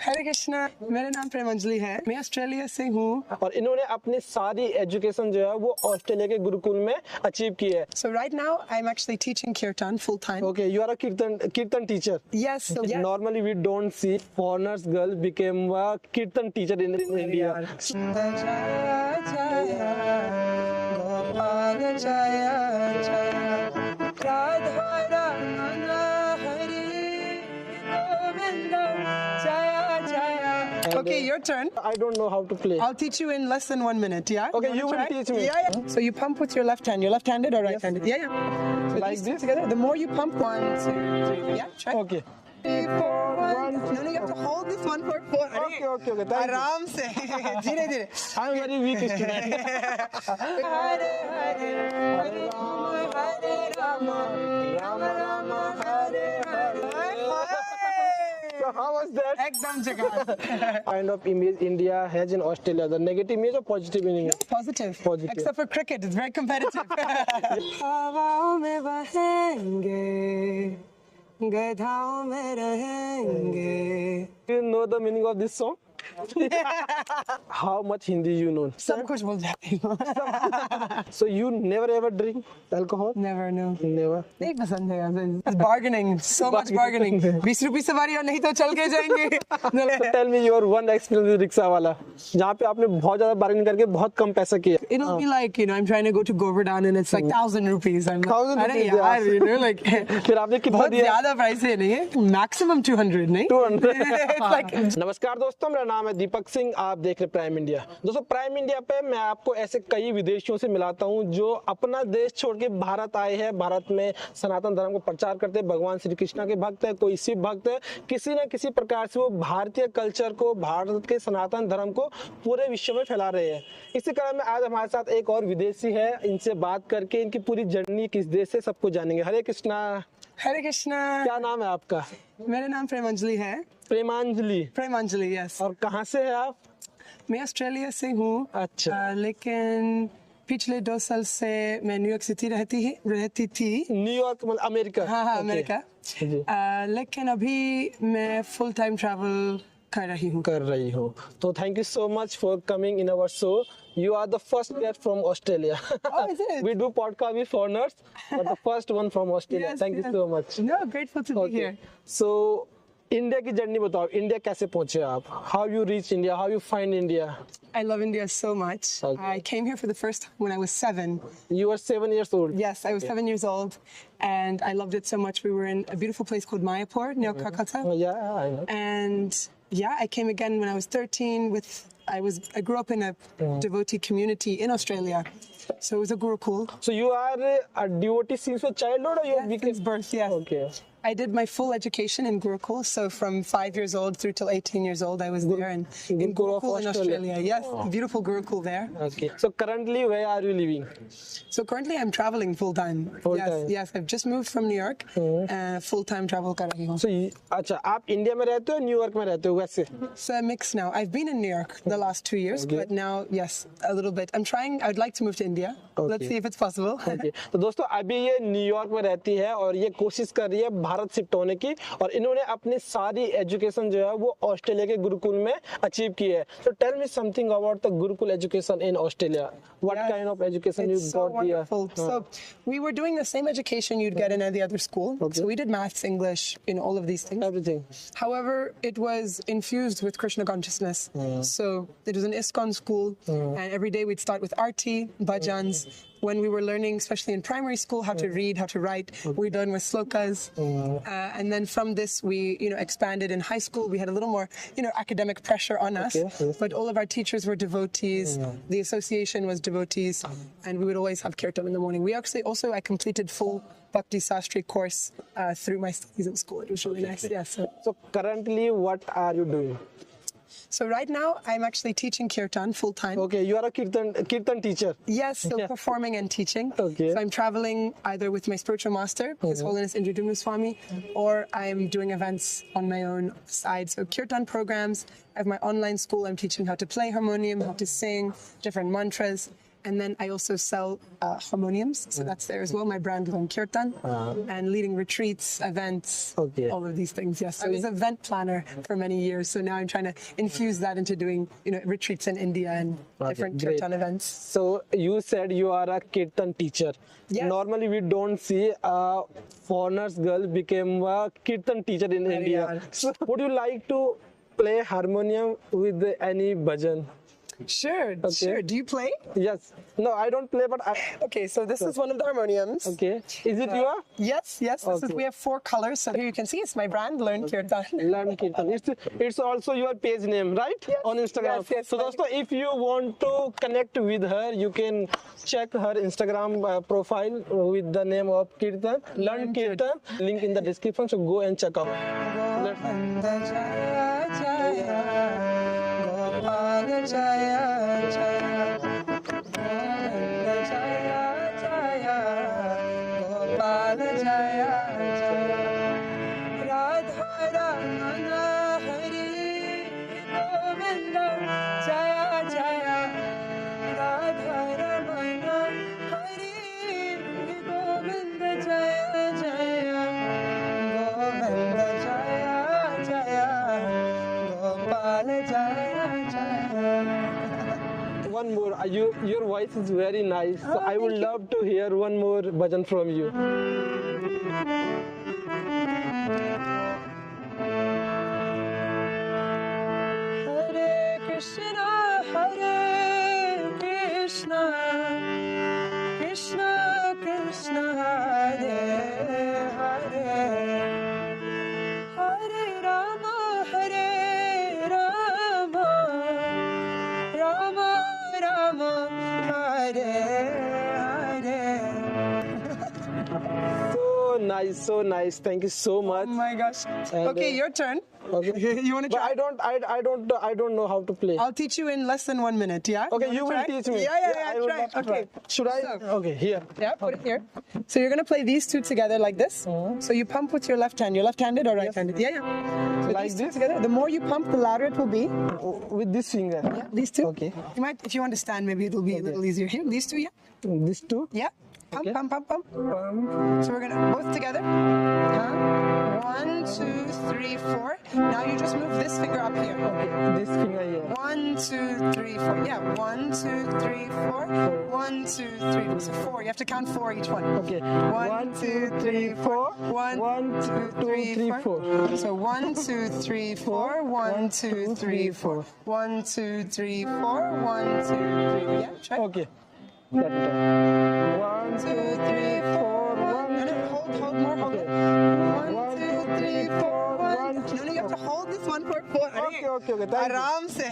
हरे कृष्णा, मेरा नाम प्रेमांजलि है, मैं ऑस्ट्रेलिया से हूँ और इन्होंने अपनी सारी एजुकेशन जो है वो ऑस्ट्रेलिया के गुरुकुल में अचीव की है। So right now I'm actually teaching Kirtan full time. Okay, you are a Kirtan teacher. Yes. So yes. Normally we don't see foreigners girls became a Kirtan teacher in India. Okay, your turn. I don't know how to play. I'll teach you in less than 1 minute, yeah? Okay, you will teach me. Yeah. So you pump with your left hand. You're left-handed or right-handed? Yes. Yeah. So Like these two this? together. The more you pump, 1, 2, 3. Yeah, try. Okay. 3, 4, 1. No, you have to hold this one for 4. Okay. Thank you. आराम से, धीरे-धीरे. I'm very weak student. Hare Hare, Hare Rama, Rama Rama, Hare Hare. So how was that? एकदम जगह. Kind of image India has in Australia, the negative image or positive image? Positive. Positive. Except for cricket, it's very competitive. हवाओं में बहेंगे, गधाओं में रहेंगे. You know the meaning of this song? How much Hindi you know? सब कुछ बोल जाती हूँ. So you never ever drink alcohol? Never, no. Never. नहीं पसंद है. It's bargaining, so much bargaining. 20 रुपए सवारी और नहीं तो चल के जाएंगे. So tell me your one experience with rickshaw वाला, जहाँ पे आपने बहुत ज़्यादा bargaining करके बहुत कम पैसा किया. It'll be like, I'm trying to go to Govardhan and it's like 1,000 rupees. I'm like, 1,000 अरे rupees, यार, like फिर आपने कितना बहुत दिया? ज़्यादा प्राइस है नहीं है. Maximum 200 नहीं? 200. It's like नमस्कार दोस्तों, मेरा नाम है दीपक सिंह, आप देख रहे प्राइम इंडिया। दोस्तों प्राइम इंडिया पे मैं आपको ऐसे कई विदेशियों से मिलाता हूं जो अपना देश छोड़ के भारत आए हैं, भारत में सनातन धर्म को प्रचार करते हैं, भगवान श्री कृष्ण के भक्त है, कोई शिव भक्त है, किसी न किसी प्रकार से वो भारतीय कल्चर को, भारत के सनातन धर्म को पूरे विश्व में फैला रहे हैं। इसी क्रम में आज हमारे साथ एक और विदेशी है, इनसे बात करके इनकी पूरी जर्नी किस देश से सब कुछ जानेंगे। हरे कृष्णा। हरे कृष्णा। क्या नाम है आपका? मेरा नाम प्रेमांजलि है। प्रेमांजलि, यस। और कहाँ से है आप? मैं ऑस्ट्रेलिया से हूँ। अच्छा। लेकिन पिछले 2 साल से मैं न्यूयॉर्क सिटी रहती थी। न्यूयॉर्क मतलब अमेरिका? हाँ, अमेरिका। लेकिन अभी मैं फुल टाइम ट्रैवल कर रही हूँ। तो thank you so much for coming in our show. You are the first guest from Australia. Oh, is it? We do podcast with foreigners, but the first one from Australia. Yes, Thank you so much. No, grateful to be here. So, India की journey बताओ, India कैसे पहुंचे आप? How you reach India? How you find India? I love India so much. Okay. I came here for the first time when I was 7. You were 7 years old? Yes, I was 7 years old, and I loved it so much. We were in a beautiful place called Mayapur near Calcutta. Yeah, I know. And yeah, I came again when I was 13 I grew up in a devotee community in Australia. So it was a Gurukul. So you are a devotee since your childhood or you Since birth, yes. Okay. I did my full education in Gurukul. So from 5 years old through till 18 years old, I was there in Gurukul in Australia. Yes, beautiful Gurukul there. Okay. So currently, where are you living? So currently, I'm traveling full time. Yes, I've just moved from New York. Full time travel कर रही हूँ. So अच्छा, आप India में रहते हो, New York में रहते हो वैसे? So a mix now. I've been in New York the last 2 years, but now, yes, a little bit. I'd like to move to India. Okay. Let's see if it's possible. Okay. तो दोस्तों अभी ये New York में रहती है और ये कोशिश कर रही है भारत शिफ्ट होने की, और इन्होंने अपनी सारी एजुकेशन जो है वो ऑस्ट्रेलिया के गुरुकुल में अचीव की है. So tell me something about the Gurukul education in Australia. What kind of education you got here? So we were doing the same education you'd get in any other school. Okay. So we did maths, English, all of these things. Everything. However, it was infused with Krishna consciousness. So it was an ISKCON school, and every day we'd start with Arti, bhajans. When we were learning, especially in primary school, how to read, how to write, we done with slokas. And then from this, we, expanded in high school. We had a little more, academic pressure on us. Okay. But all of our teachers were devotees. The association was devotees. And we would always have Kirtan in the morning. We actually also, I completed full Bhakti Sastri course through my studies in school. It was really nice. Yeah, So currently, what are you doing? So right now, I'm actually teaching Kirtan full time. Okay, you are a Kirtan teacher. Yes, so performing and teaching. Okay. So I'm traveling either with my spiritual master, His Holiness Indradumna Swami, or I'm doing events on my own side. So Kirtan programs. I have my online school. I'm teaching how to play harmonium, how to sing, different mantras. And then I also sell harmoniums, so that's there as well. My brand is on Kirtan, and leading retreats, events, all of these things. Yes, so I was an event planner for many years. So now I'm trying to infuse that into doing, retreats in India and different Kirtan events. So you said you are a Kirtan teacher. Yes. Normally we don't see a foreigner's girl became a Kirtan teacher in India. So would you like to play harmonium with any bhajan? Sure, sure. Do you play? Yes. No, I don't play, but Okay, so this is one of the harmoniums. Okay. Is it your? Yes. We have 4 colors. So here you can see it's my brand, Learn Kirtan. Learn Kirtan. It's also your page name, right? Yes. On Instagram. Yes. So dosto, if you want to connect with her, you can check her Instagram profile with the name of Kirtan. Learn Kirtan. Link in the description. So go and check out. Jaya Jaya Jaya Jaya Gopal Jaya Jaya Radha Ramana Hari Govinda Jaya Jaya Radha Ramana Hari Govinda Jaya Jaya Govinda Jaya Jaya Gopal Jaya One more. Your voice is very nice. So I would love to hear one more bhajan from you. Hare Krishna, Krishna Krishna, Hare Hare, Hare Rama, Rama Rama, Hare Hare. So nice. Thank you so much. Oh my gosh. And, Okay, your turn. Okay. You want to But try? I don't know how to play. I'll teach you in less than 1 minute, yeah? Okay, you will try? teach me. Yeah, I would try. love to Okay. try. Should I? So- Okay, here. Yeah, put it here. So you're going to play these 2 together like this. So you pump with your left hand. You're left-handed or right-handed? Yeah. So Like these 2 this? together. The more you pump, the louder it will be. With this finger. Yeah, these 2. Okay. You might, if you understand, maybe it'll be a little easier. Here, these 2, yeah? This too. Yeah. Pump, Okay. pump, pump, pump. So we're gonna both together. 1, 2, 3, 4. Now you just move this finger up here. Okay, this finger here. 1, 2, 3, 4. Yeah, 1, 2, 3, 4. 1, 2, 3. So 4. You have to count 4 each one. Okay. 1, 2, 3, 4. 1, 2, 3, 4. So 1, 2, 3, 4. 1, 2, 3, 4. 1, 2, 3, 4. 1, 2, 3. Yeah, try. Okay. That time. 1, 2, 3, 4. 1. No, hold more, hold it. 1, 2, 3, 4, 1. No, you have to hold this one for 4. Okay. Thank you. Aram se.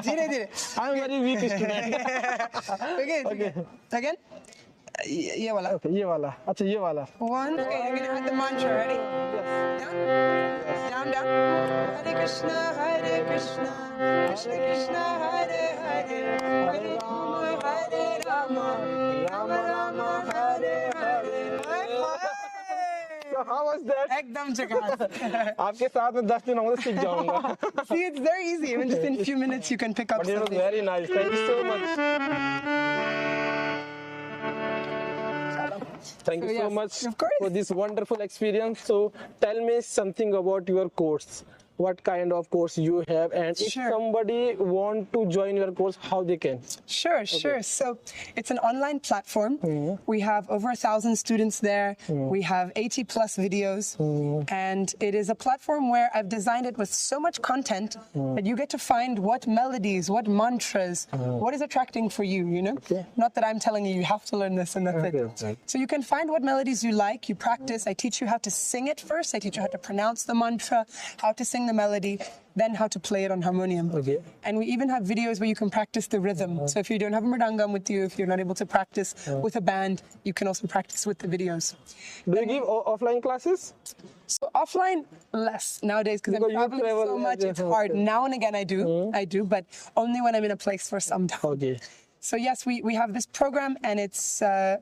Dhire dhire. I'm very weak student. Again. ये वाला. Okay, ये वाला. अच्छा, ये वाला. 1. Okay, you're gonna add the mantra. Ready? Down. Hare Krishna, Krishna Krishna, Hare Hare, Hare Rama, Rama Rama, Hare Hare. So how was that? एकदम झकास. आपके साथ में 10 दिन होंगे सीख जाऊंगा. See, it's very easy. Even just in a few minutes, you can pick up But it was something. very nice. Thank you so much. Thank you so yes, much of course. for this wonderful experience. So tell me something about your course. What kind of course you have, and if Sure. somebody want to join your course, how they can? Sure. So it's an online platform. We have over 1,000 students there. We have 80 plus videos. And it is a platform where I've designed it with so much content that you get to find what melodies, what mantras, what is attracting for you, Okay. Not that I'm telling you, you have to learn this and that's Okay. it. So you can find what melodies you like, you practice. I teach you how to sing it first. I teach you how to pronounce the mantra, how to sing the melody, then how to play it on harmonium. Okay. And we even have videos where you can practice the rhythm. So if you don't have a mridangam with you, if you're not able to practice with a band, you can also practice with the videos. Do you give offline classes? So offline, less nowadays because I'm Because you traveling travel, so much. yeah, It's hard. okay. Now and again I do, but only when I'm in a place for some time. Okay. So yes, we have this program, and it's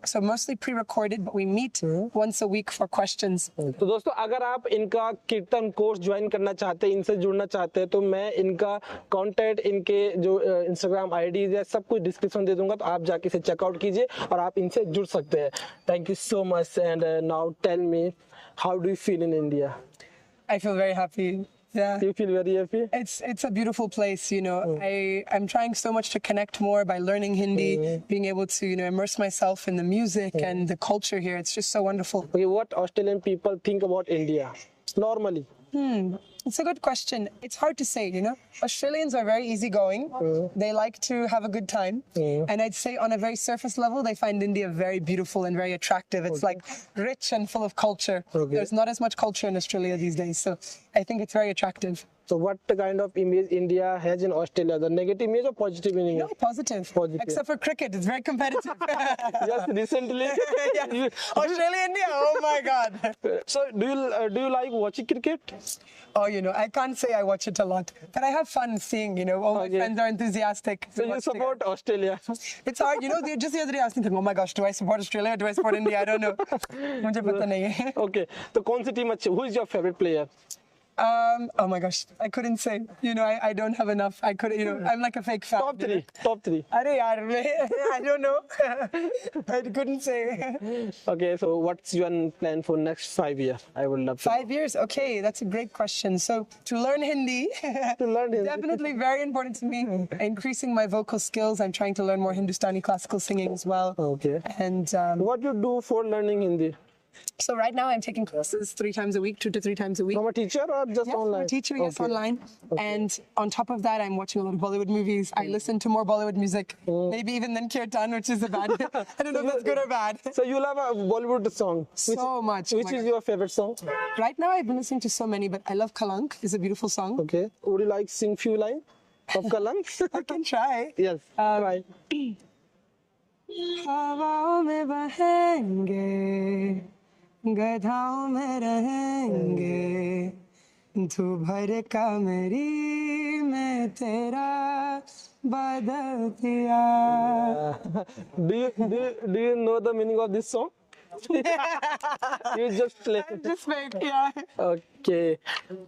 so mostly pre-recorded, but we meet once a week for questions. तो दोस्तों अगर आप इनका कीर्तन course join करना चाहते हैं, इनसे जुड़ना चाहते हैं, तो मैं इनका कांटेक्ट, इनके जो इंस्टाग्राम आईडीज है सब कुछ डिस्क्रिप्शन दे दूंगा, तो आप जाके इसे चेकआउट कीजिए और आप इनसे जुड़ सकते हैं. Thank you so much. And now tell me, how do you feel in India? I feel very happy. Yeah. You feel very happy? It's a beautiful place, you know. I'm trying so much to connect more by learning Hindi, being able to, you know, immerse myself in the music and the culture here. It's just so wonderful. Okay, what Australian people think about India normally? It's a good question. It's hard to say, you know. Australians are very easygoing. They like to have a good time. And I'd say on a very surface level, they find India very beautiful and very attractive. It's like rich and full of culture. There's not as much culture in Australia these days. So I think it's very attractive. So what kind of image India has in Australia? The negative image or positive image? No, positive. Except for cricket. It's very competitive. Yes, recently. Yes. Australia, India. Oh my God. So do you like watching cricket? Oh, you know, I can't say I watch it a lot, but I have fun seeing, you know, all my friends are enthusiastic. So you support Australia? It's hard, you know, just the other day I was thinking, oh my gosh, do I support Australia? Do I support India? I don't know. मुझे पता नहीं है. Okay, तो कौन सी team अच्छी? Who is your favorite player? Oh my gosh, I couldn't say. You know, I don't have enough. I could, you know, I'm like a fake fan. Top three. अरे यार, I don't know. I couldn't say. Okay, so what's your plan for next 5 years? I would love to. 5 years? Okay, that's a great question. So to learn Hindi, definitely very important to me. Increasing my vocal skills. I'm trying to learn more Hindustani classical singing as well. Okay. And what you do for learning Hindi? So right now I'm taking classes 3 times a week, 2 to 3 times a week. From a teacher or just online? From a teacher, yes, online. And on top of that, I'm watching a lot of Bollywood movies. I listen to more Bollywood music, maybe even than Kirtan, which is a bad. I don't know if that's good or bad. So you love a Bollywood song? So much. Which is your favorite song? Right now I've been listening to so many, but I love Kalank. It's a beautiful song. Okay. Would you like sing few lines of Kalank? I can try. Yes. Try. हवाओं में बहेंगे, गधाओं में रहेंगे, तू भर का मेरी मैं तेरा बादल पिया. Do you know the meaning of this song? You just play. Just wait, yeah. Okay.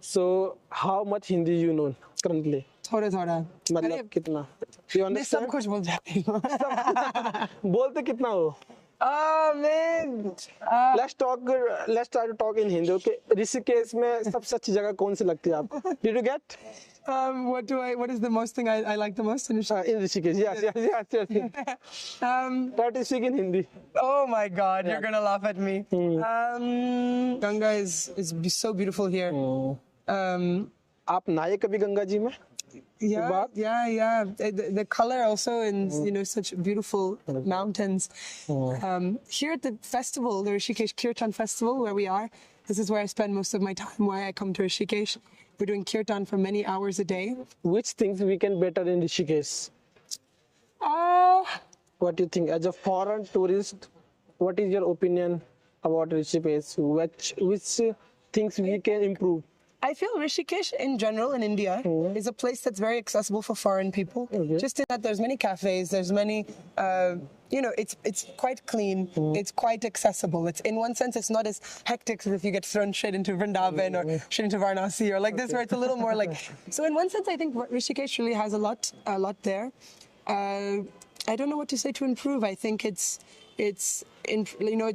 So how much Hindi you know currently? थोड़ा थोड़ा. मतलब कितना? You मैं सब understand? कुछ बोल जाती हूँ. बोलते कितना हो? Man. Let's try to talk in Hindi. Okay. Rishikesh में सबसे अच्छी जगह कौन सी लगती है आपको? Did you get? What is the most thing I like the most in Rishikesh? In Rishikesh, yes. Try to speak in Hindi. Oh my God, you're gonna laugh at me. Ganga is so beautiful here. आप नहाए कभी गंगा जी में? Yeah. The color also, and you know, such beautiful mountains. Here at the festival, the Rishikesh Kirtan Festival, where we are, this is where I spend most of my time. Why I come to Rishikesh. We're doing Kirtan for many hours a day. Which things we can better in Rishikesh? What do you think? As a foreign tourist, what is your opinion about Rishikesh? Which things we can improve? I feel Rishikesh in general in India is a place that's very accessible for foreign people. Just in that there's many cafes, there's many, you know, it's quite clean, it's quite accessible. It's in one sense, it's not as hectic as if you get thrown straight into Vrindavan or straight into Varanasi or like this, where it's a little more like. So in one sense, I think Rishikesh really has a lot there. I don't know what to say to improve. I think it's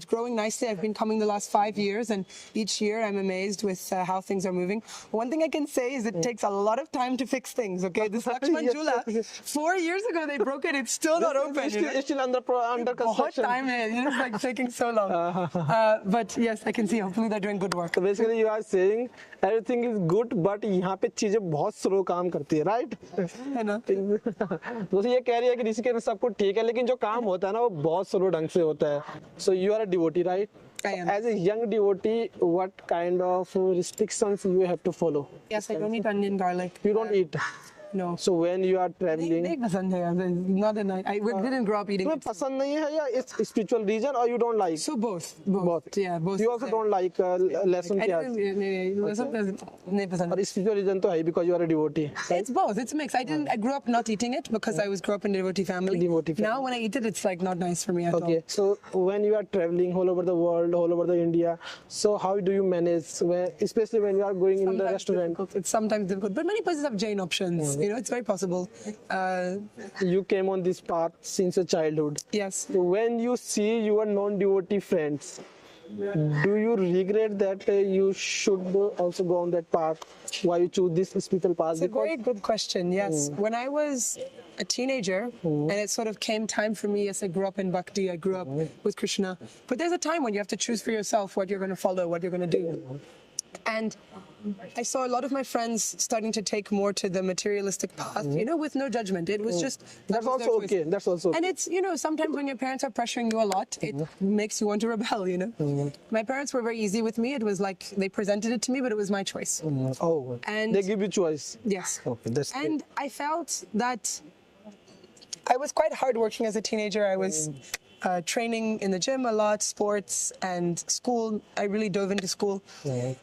growing nicely. I've been coming the last 5 years, and each year I'm amazed with how things are moving. One thing I can say is it takes a lot of time to fix things. Okay, this Lakshman Jula, 4 years ago they broke it. It's still not open. It's still under construction. Time it's like taking so long. But yes, I can see. Hopefully they're doing good work. So basically, you are saying everything is good, but यहाँ पे चीजें बहुत slow काम करती है, right? है ना? दोस्तों ये कह रही है कि ऋषिकेश में सब कुछ ठीक है, लेकिन जो काम होता है ना वो बहुत slow ढंग से होता है. So you are a devotee, right? I am. As a young devotee, what kind of restrictions you have to follow? Yes, I don't eat onion garlic. You don't eat. No. So when you are traveling, नहीं पसंद है. Not a night. We didn't grow up eating तुम्हें it. पसंद नहीं है या it's spiritual reason or you don't like? So both. Both. Yeah, both. You also don't like lesson I class. didn't. नहीं पसंद. और spiritual reason तो है because you are a devotee. It's both. It's a mix. I grew up not eating it because I grew up in a devotee family. Now when I eat it, it's like not nice for me at all. Okay. So when you are traveling all over the world, all over the India, so how do you manage, especially when you are going in the restaurant? It's sometimes difficult, but many places have Jain options. You know, it's very possible. You came on this path since your childhood. Yes. So when you see your non-devotee friends, do you regret that you should also go on that path? Why you choose this spiritual path? It's a very good question. Yes. When I was a teenager, and it sort of came time for me, yes, I grew up in Bhakti, I grew up with Krishna. But there's a time when you have to choose for yourself what you're going to follow, what you're going to do. And I saw a lot of my friends starting to take more to the materialistic path, you know, with no judgment. It was just... That's also okay. That's also okay. And it's, you know, sometimes when your parents are pressuring you a lot, it makes you want to rebel, you know. My parents were very easy with me. It was like they presented it to me, but it was my choice. Oh, and they give you choice. Yes. Okay, that's and great. I felt that I was quite hardworking as a teenager. I was training in the gym a lot, sports and school. I really dove into school.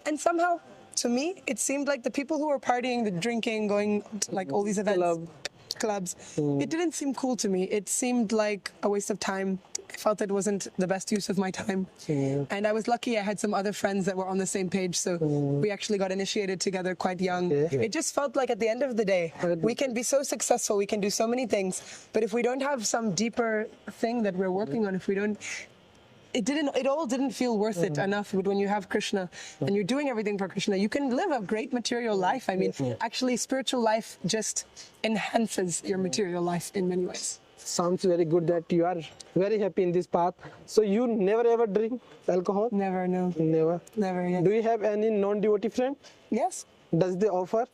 And somehow, to me, it seemed like the people who were partying, the drinking, going to like all these events, clubs, it didn't seem cool to me. It seemed like a waste of time. I felt it wasn't the best use of my time. And I was lucky I had some other friends that were on the same page, so we actually got initiated together quite young. It just felt like at the end of the day, we can be so successful, we can do so many things, but if we don't have some deeper thing that we're working on, if we don't, it all didn't feel worth it enough. But when you have Krishna and you're doing everything for Krishna, you can live a great material life. I mean, actually spiritual life just enhances your material life in many ways. Sounds very good that you are very happy in this path. So you never ever drink alcohol? Never, no. Never? Never, yes. Do you have any non-devotee friend? Yes. Does they offer?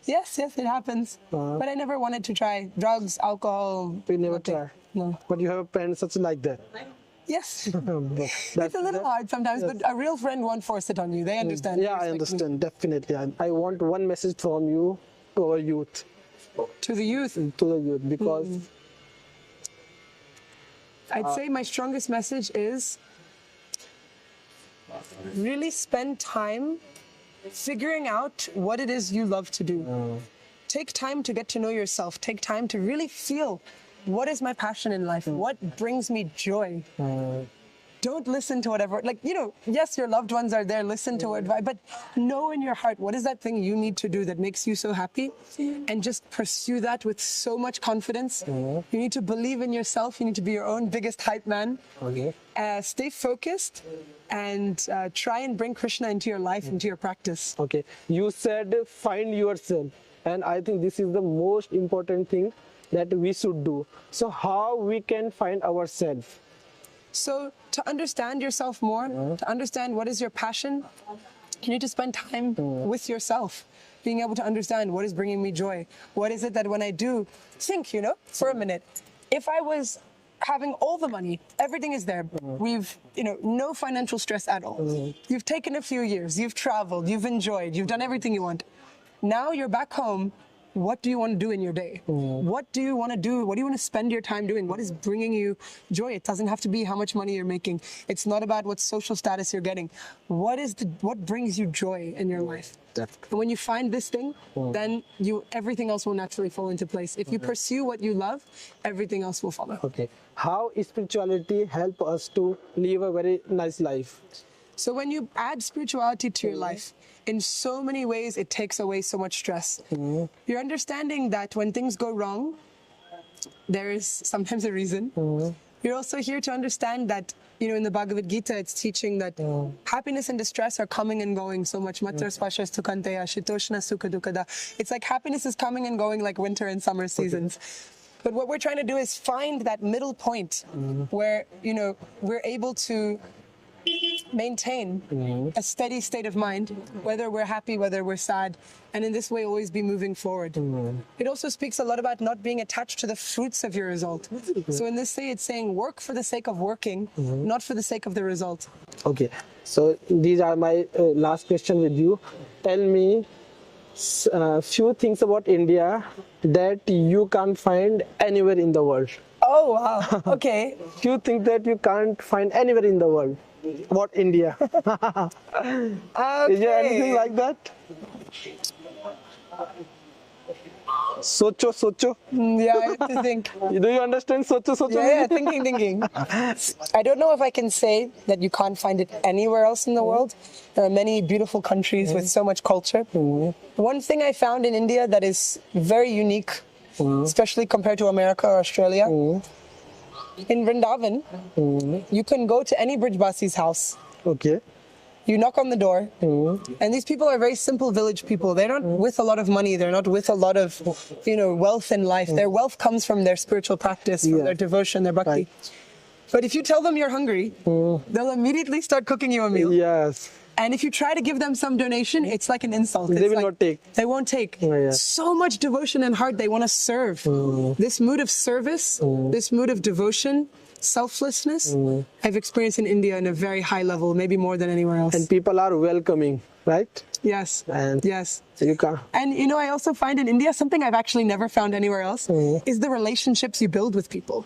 Yes, it happens. But I never wanted to try drugs, alcohol. We never try. No. But you have a friend such like that? Yes. It's a little hard sometimes, but a real friend won't force it on you. They understand. Yeah, I understand. Definitely. I want one message from you to our youth. To the youth? To the youth, because... I'd say my strongest message is really spend time figuring out what it is you love to do. Take time to get to know yourself. Take time to really feel what is my passion in life? What brings me joy? Don't listen to whatever, like, you know, yes, your loved ones are there, listen to advice, but know in your heart, what is that thing you need to do that makes you so happy? And just pursue that with so much confidence. You need to believe in yourself. You need to be your own biggest hype man. Stay focused and try and bring Krishna into your life, into your practice. Okay. You said find yourself. And I think this is the most important thing that we should do. So how we can find ourselves? So to understand yourself more, to understand what is your passion, you need to spend time with yourself, being able to understand what is bringing me joy. What is it that when I do, think, you know, for a minute, if I was having all the money, everything is there, we've, you know, no financial stress at all. You've taken a few years, you've traveled, you've enjoyed, you've done everything you want. Now you're back home. What do you want to do in your day? What do you want to do? What do you want to spend your time doing? What is bringing you joy? It doesn't have to be how much money you're making. It's not about what social status you're getting. What brings you joy in your life? And when you find this thing, then everything else will naturally fall into place. If you pursue what you love, everything else will follow. Okay. How spirituality help us to live a very nice life? So when you add spirituality to your life, in so many ways, it takes away so much stress. You're understanding that when things go wrong, there is sometimes a reason. You're also here to understand that, you know, in the Bhagavad Gita, it's teaching that happiness and distress are coming and going so much. It's like happiness is coming and going like winter and summer seasons. But what we're trying to do is find that middle point where, you know, we're able to maintain a steady state of mind, whether we're happy, whether we're sad, and in this way always be moving forward. It also speaks a lot about not being attached to the fruits of your result. So in this way it's saying work for the sake of working, not for the sake of the result. Okay, so these are my last question with you. Tell me few things about India that you can't find anywhere in the world. Oh wow. Okay. Few things that you can't find anywhere in the world about India. Is there anything like that? Socho. Yeah, I have to think. Do you understand socho? Yeah, thinking. I don't know if I can say that you can't find it anywhere else in the world. There are many beautiful countries with so much culture. One thing I found in India that is very unique, especially compared to America or Australia, in Vrindavan, you can go to any Brijbasi's house. Okay. You knock on the door, and these people are very simple village people. They're not with a lot of money. They're not with a lot of, wealth in life. Their wealth comes from their spiritual practice, from their devotion, their bhakti. Right. But if you tell them you're hungry, they'll immediately start cooking you a meal. Yes. And if you try to give them some donation, it's like an insult. They will not take. They won't take. Yeah. So much devotion and heart. They want to serve. This mood of service, this mood of devotion, selflessness, I've experienced in India in a very high level, maybe more than anywhere else. And people are welcoming, right? Yes. And yes. You can't. And I also find in India something I've actually never found anywhere else is the relationships you build with people.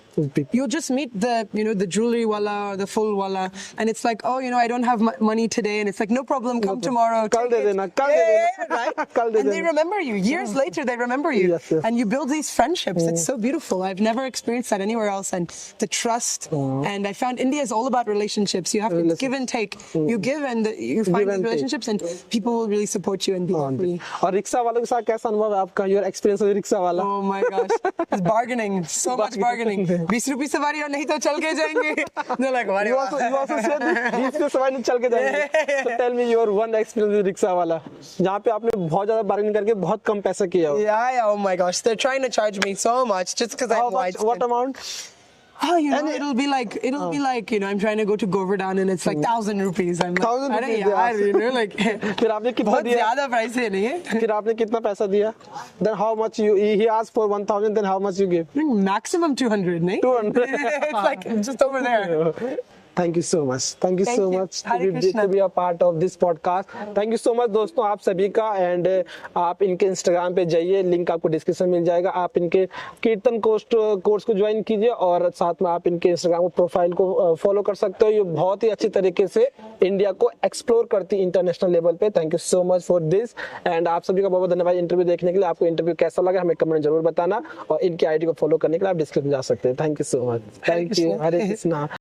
You'll just meet the jewelry wala or the full wala, and it's like, oh, I don't have money today, and it's like, no problem, come tomorrow. Kal de dena, right? Kal de And they dena. remember you. Years later, they remember you. Yes. And you build these friendships. It's so beautiful. I've never experienced that anywhere else. And the trust. And I found India is all about relationships. You have to give and take. You give and you find these relationships, and people will really support you and be free. और rickshaw वालों के साथ कैसा अनुभव है आपका? Your experience with rickshaw वाला? Oh my gosh, it's bargaining, so much bargaining. 20 रुपए सवारी और नहीं तो चल के जाएंगे. They're like, what? You also said 20 रुपए सवारी नहीं चल के जाएंगे. So tell me your one experience with rickshaw वाला, जहाँ पे आपने बहुत ज़्यादा bargaining करके बहुत कम पैसा किया हो. Yeah, oh my gosh, they're trying to charge me so much just because I'm white. What amount? Oh, it'll be like, I'm trying to go to Govardhan and it's like 1,000 rupees. I'm like, 1,000 rupees, like, फिर आपने कितना बहुत दिया? ज़्यादा price है नहीं है? फिर आपने कितना पैसा दिया? Then how much he asked for 1,000, then how much you gave? Maximum 200, नहीं? 200. It's like just over there. Thank you so much. Thank you Thank so you. much Hare Krishna. to be a part of this podcast. Thank you so much दोस्तों आप सभी का, and आप इनके Instagram पे जाइए, link आपको description मिल जाएगा. आप इनके कीर्तन कोर्स को ज्वाइन कीजिए और साथ में आप इनके इंस्टाग्राम प्रोफाइल को फॉलो कर सकते हो. ये बहुत ही अच्छी तरीके से इंडिया को एक्सप्लोर करती है इंटरनेशनल लेवल पे. Thank you so much for this, and आप सभी का बहुत बहुत धन्यवाद इंटरव्यू देखने के लिए. आपको इंटरव्यू कैसा लगा हमें कमेंट जरूर बताना, और इनकी आईडी को फॉलो करने के लिए आप डिस्क्रिप्शन जा सकते हैं. Thank you so much. Thank you. Hare Krishna.